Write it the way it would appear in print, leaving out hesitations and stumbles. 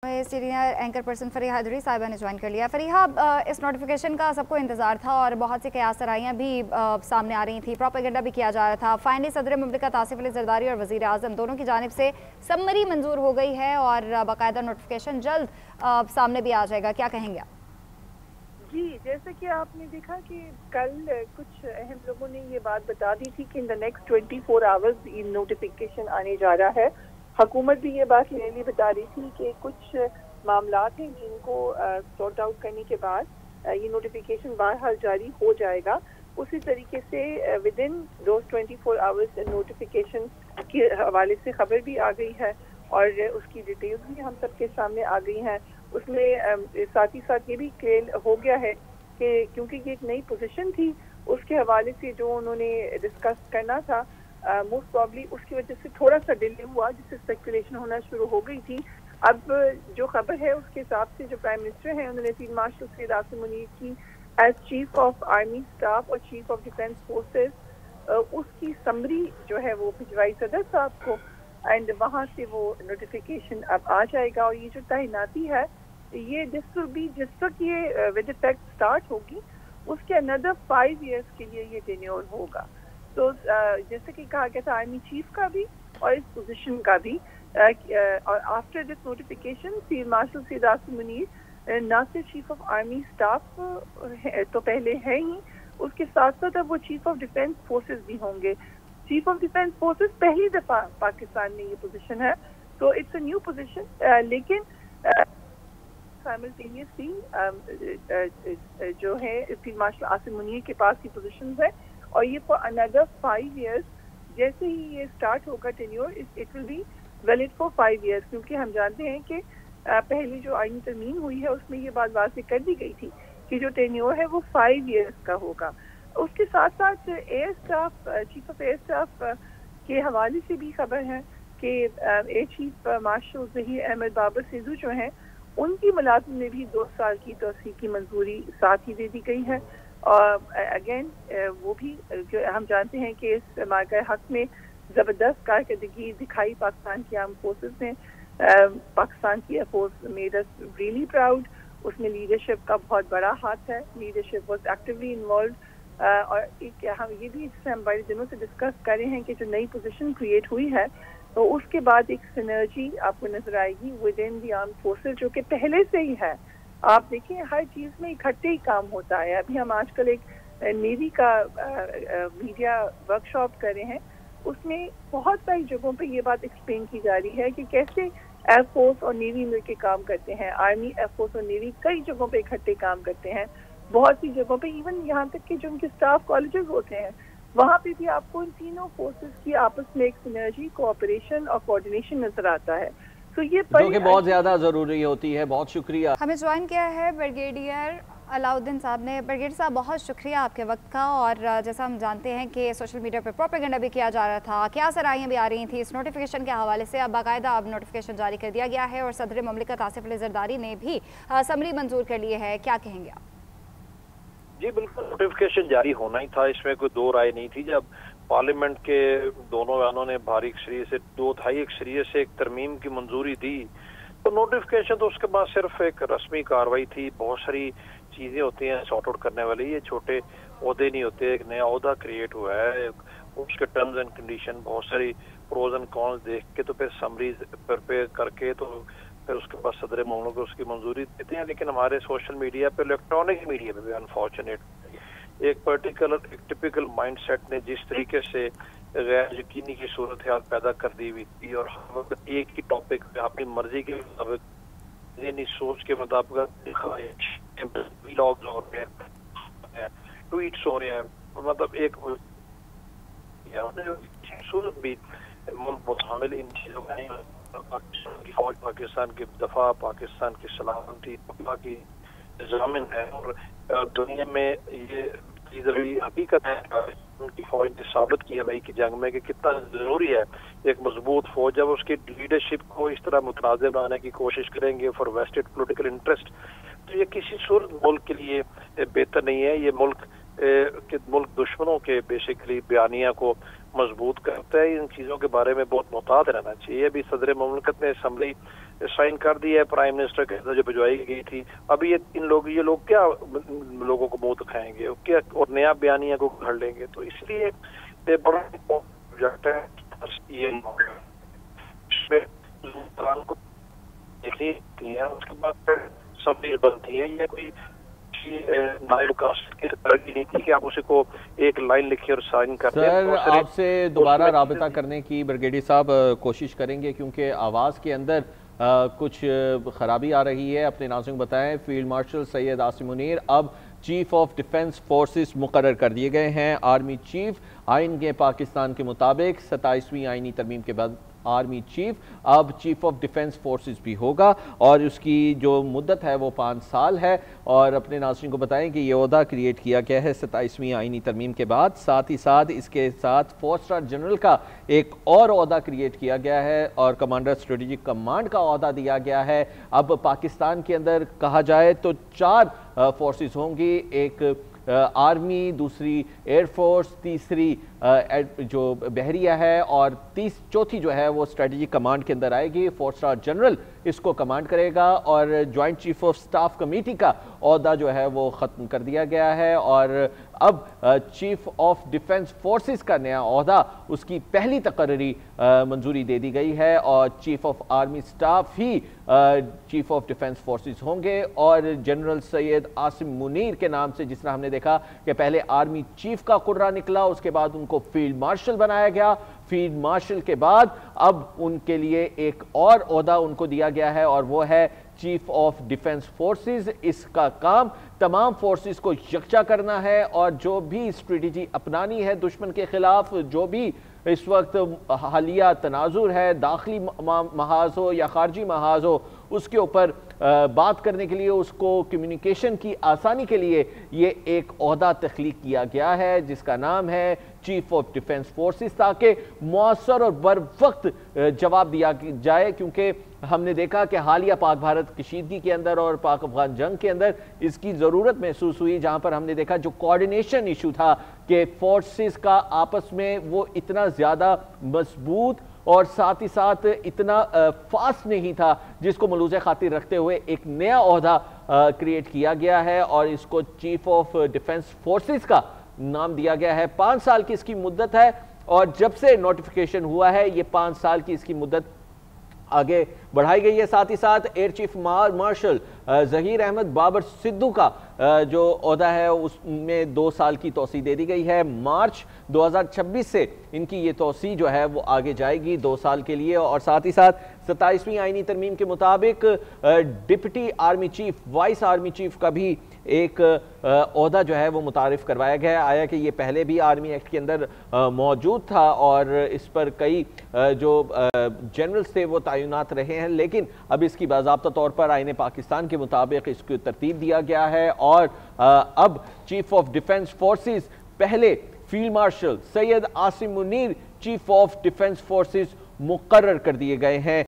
Senior anchor person Fariha Haideri साहिबा ने join कर लिया। फरीहा, इस नोटिफिकेशन का सबको इंतजार था और बहुत सी कयास सराइयाँ भी सामने आ रही थी, प्रोपेगेंडा भी किया जा रहा था। फाइनली सदर मुमलिकत आसिफ अली जरदारी और वज़ीर आज़म दोनों की जानिब से समरी मंजूर हो गई है और बाकायदा नोटिफिकेशन जल्द सामने भी आ जाएगा, क्या कहेंगे आप? जी, जैसे कि आपने देखा कि कल कुछ अहम लोगों ने ये बात बता दी थी कि इन द नेक्स्ट 24 आवर्स ये नोटिफिकेशन आने जा रहा है। हुकूमत भी ये बात क्लियरली बता रही थी कि कुछ मामलात हैं जिनको सॉर्ट आउट करने के बाद ये नोटिफिकेशन बहरहाल जारी हो जाएगा। उसी तरीके से with in those 24 hours notification के हवाले से खबर भी आ गई है और उसकी डिटेल्स भी हम सबके सामने आ गई हैं। उसमें साथ ही साथ ये भी क्लियर हो गया है कि क्योंकि ये एक नई पोजीशन थी, उसके हवाले से जो उन्होंने डिस्कस करना था मोस्ट प्रॉब्ली उसकी वजह से थोड़ा सा डिले हुआ, जिससे स्पेकुलेशन होना शुरू हो गई थी। अब जो खबर है उसके हिसाब से जो प्राइम मिनिस्टर हैं उन्होंने फील्ड मार्शल सैयद आसिम मुनीर की as chief of army staff और चीफ ऑफ डिफेंस फोर्सेस उसकी समरी जो है वो भिजवाई सदर साहब को एंड वहाँ से वो नोटिफिकेशन अब आ जाएगा। और ये जो तैनाती है ये जिस वक्त ये विद इफेक्ट स्टार्ट होगी उसके अनदर 5 इयर्स के लिए ये टेन्योर होगा। तो जैसे कि कहा गया था आर्मी चीफ का भी और इस पोजीशन का भी और after this notification field marshal Syed Asim Munir ना सिर्फ चीफ ऑफ आर्मी स्टाफ तो पहले है ही, उसके साथ साथ अब वो चीफ ऑफ डिफेंस फोर्सेस भी होंगे। चीफ ऑफ डिफेंस फोर्सेस पहली दफा पाकिस्तान में ये पोजीशन है, तो इट्स अ न्यू पोजीशन। लेकिन साइमल्टेनियसली जो है फील्ड मार्शल आसिम मुनीर के पास ये पोजीशन है और ये फॉर अनदर 5 इयर्स जैसे ही ये स्टार्ट होगा tenure it will be valid for 5 years, क्योंकि हम जानते हैं कि पहली जो आईनी तरमीम हुई है उसमें ये बात वाज़ेह कर दी गई थी कि जो टेन्योर है वो 5 इयर्स का होगा। उसके साथ साथ air staff chief of air staff के हवाले से भी खबर है कि air chief marshal Zaheer Ahmed Babar Sidhu जो हैं उनकी मुलाजिम में भी 2 साल की तोसी की मंजूरी साथ ही दे दी गई है। और अगेन वो भी जो हम जानते हैं कि इस मार्का हक में ज़बरदस्त कारकर्दगी दिखाई पाकिस्तान की आर्म फोर्सेस ने। पाकिस्तान की air force made us really proud, उसमें लीडरशिप का बहुत बड़ा हाथ है, लीडरशिप वाज एक्टिवली इन्वॉल्व। और एक हम ये भी इससे हम बड़े दिनों से डिस्कस कर रहे हैं कि जो नई पोजीशन क्रिएट हुई है तो उसके बाद एक सिनर्जी आपको नजर आएगी with in the arm forces जो कि पहले से ही है। आप देखिए हर चीज़ में इकट्ठे ही काम होता है। अभी हम आजकल एक नेवी का मीडिया वर्कशॉप कर रहे हैं, उसमें बहुत सारी जगहों पे ये बात एक्सप्लेन की जा रही है कि कैसे एयरफोर्स और नेवी मिलकर काम करते हैं। आर्मी, एयरफोर्स और नेवी कई जगहों पे इकट्ठे काम करते हैं, बहुत सी जगहों पे इवन यहाँ तक कि जो उनके स्टाफ कॉलेजेस होते हैं वहाँ पे भी आपको इन तीनों फोर्सेस की आपस में एक सिनर्जी, कोऑपरेशन और कोऑर्डिनेशन नजर आता है। तो ये जो कि बहुत ज़्यादा ज़रूरी होती है। बहुत शुक्रिया। हमें ज्वाइन किया है ब्रिगेडियर अलाउद्दीन साहब ने। ब्रिगेडियर साहब, बहुत शुक्रिया आपके वक्त का। और जैसा हम जानते हैं कि सोशल मीडिया पर प्रोपेगेंडा भी किया जा रहा था, क्या सराइयाँ भी आ रही थी इस नोटिफिकेशन के हवाले से, अब बाकायदा अब नोटिफिकेशन जारी कर दिया गया है और सदर मुमलिकत आसिफ अली जरदारी ने भी समरी मंजूर कर ली है, क्या कहेंगे आप? जी बिल्कुल, नोटिफिकेशन जारी होना ही था, इसमें कोई दो राय नहीं थी। जब पार्लियामेंट के दोनों बयानों ने भारी अक्सरियत से 2/3 अक्सरियत से एक तरमीम की मंजूरी दी तो नोटिफिकेशन तो उसके बाद सिर्फ एक रस्मी कार्रवाई थी। बहुत सारी चीज़ें होती हैं सॉर्ट आउट करने वाली, ये छोटे ओहदे नहीं होते। एक नया ओहदा क्रिएट हुआ है, उसके टर्म्स एंड कंडीशन, बहुत सारी प्रोज एंड कॉन्स देख के तो फिर समरीज प्रिपेयर करके तो फिर उसके बाद सदर मुमलिकत को उसकी मंजूरी देते हैं। लेकिन हमारे सोशल मीडिया पे, इलेक्ट्रॉनिक मीडिया पे भी अनफॉर्चुनेट एक पर्टिकुलर एक टिपिकल माइंडसेट ने जिस तरीके से गैर यकीनी की सूरत हाल पैदा कर दी हुई थी और एक ही टॉपिक पे अपनी मर्जी के मुताबिक सोच के मुताबिक व्लॉग्स हो रहे हैं, ट्वीट्स हो रहे हैं, मतलब एक सूरत भी मुल्क शामिल इन चीज़ों का पाकिस्तान की फौज, पाकिस्तान की दफा, पाकिस्तान की सलामती की जामिन है। और दुनिया में ये चीज़ अभी हकीकत है, उनकी फौज ने साबित किया भाई कि जंग में कि कितना ज़रूरी है एक मजबूत फौज। जब उसकी लीडरशिप को इस तरह मुतनाज़ बनाने की कोशिश करेंगे फॉर वेस्टेड पोलिटिकल इंटरेस्ट, तो ये किसी सूरत मुल्क के लिए बेहतर नहीं है। ये मुल्क दुश्मनों के बेसिकली बयानिया को मजबूत करता है। इन चीज़ों के बारे में बहुत मुहतात रहना चाहिए। अभी सदर मुमलिकत ने असम्बली سائن کر دیا ہے پرائم منسٹر کے جو بھجوائی گئی تھی. ابھی یہ لوگ کیا لوگوں کو منہ دکھائیں گے کیا اور نیا بیانیہ کو گھڑ لیں گے؟ تو اس لیے یہ بڑا پروجیکٹ ہے. یہ کو دیکھنی ہے اس کے بعد پھر سب بنتی ہے. یہ کوئی نائب کاسٹ کی ترقی نہیں تھی کہ آپ اسے کو ایک لائن لکھی اور سائن کرتے ہیں. سر آپ سے دوبارہ رابطہ کرنے کی بریگیڈیئر صاحب کوشش کریں گے کیونکہ آواز کے اندر کچھ خرابی آ رہی ہے. اپنے ناظرین کو بتائیں فیلڈ مارشل سید عاصم منیر اب چیف آف ڈیفنس فورسز مقرر کر دیے گئے ہیں. آرمی چیف آئین کے پاکستان کے مطابق 27ویں آئینی ترمیم کے بعد آرمی چیف اب چیف آف ڈیفنس فورسز بھی ہوگا اور اس کی جو مدت ہے وہ 5 سال ہے. اور اپنے ناظرین کو بتائیں کہ یہ عہدہ کریٹ کیا گیا ہے 27ویں آئینی ترمیم کے بعد. ساتھ ہی ساتھ اس کے ساتھ 4 اسٹار جنرل کا ایک اور عہدہ کریٹ کیا گیا ہے اور کمانڈر اسٹریٹجک کمانڈ کا عہدہ دیا گیا ہے. اب پاکستان کے اندر کہا جائے تو 4 فورسز ہوں گی, ایک آرمی, دوسری ایئر فورس, تیسری جو بحریہ ہے اور چوتھی جو ہے وہ اسٹریٹجک کمانڈ کے اندر آئے گی. 4 اسٹار جنرل اس کو کمانڈ کرے گا اور joint chief of staff committee کا عہدہ جو ہے وہ ختم کر دیا گیا ہے. اور اب چیف آف ڈیفنس فورسز کا نیا عہدہ اس کی پہلی تقرری منظوری دے دی گئی ہے اور chief of army staff he chief of defence forces ہوں گے. اور جنرل سید عاصم منیر کے نام سے جس طرح ہم نے دیکھا کہ پہلے آرمی چیف کا قرعہ نکلا, اس کے بعد ان کو فیلڈ مارشل بنایا گیا. فیلڈ مارشل کے بعد اب ان کے لیے ایک اور عہدہ ان کو دیا گیا ہے اور وہ ہے چیف آف ڈیفنس فورسز. اس کا کام تمام فورسز کو یکجا کرنا ہے اور جو بھی اسٹریٹجی اپنانی ہے دشمن کے خلاف, جو بھی اس وقت حالیہ تناظر ہے داخلی محاذ ہو یا خارجی محاذ ہو, اس کے اوپر بات کرنے کے لیے, اس کو کمیونیکیشن کی آسانی کے لیے یہ ایک عہدہ تخلیق کیا گیا ہے جس کا نام ہے چیف آف ڈیفنس فورسز, تاکہ مؤثر اور بر وقت جواب دیا جائے. کیونکہ ہم نے دیکھا کہ حالیہ پاک بھارت کشیدگی کے اندر اور پاک افغان جنگ کے اندر اس کی ضرورت محسوس ہوئی, جہاں پر ہم نے دیکھا جو کوارڈینیشن ایشو تھا کہ فورسز کا آپس میں وہ اتنا زیادہ مضبوط اور ساتھ ہی ساتھ اتنا فاسٹ نہیں تھا, جس کو ملوز خاطر رکھتے ہوئے ایک نیا عہدہ کریٹ کیا گیا ہے اور اس کو چیف آف ڈیفنس فورسز کا نام دیا گیا ہے. 5 سال کی اس کی مدت ہے اور جب سے نوٹیفیکیشن ہوا ہے یہ 5 سال کی اس کی مدت آگے بڑھائی گئی ہے. ساتھ ہی ساتھ air chief marshal Zaheer Ahmed Babar Sidhu کا جو عہدہ ہے اس میں 2 سال کی توسیع دے دی گئی ہے. مارچ 2026 سے ان کی یہ توسیع جو ہے وہ آگے جائے گی 2 سال کے لیے. اور ساتھ ہی ساتھ 27ویں آئینی ترمیم کے مطابق deputy army chief, vice army chief کا بھی ایک عہدہ جو ہے وہ متعارف کروایا گیا ہے. آیا کہ یہ پہلے بھی آرمی ایکٹ کے اندر موجود تھا اور اس پر کئی جو جنرلز تھے وہ تعینات رہے ہیں, لیکن اب اس کی باضابطہ طور پر آئین پاکستان کے مطابق اس کو ترتیب دیا گیا ہے. اور اب چیف آف ڈیفنس فورسز پہلے field marshal Syed Asim Munir chief of defence forces مقرر کر دیے گئے ہیں.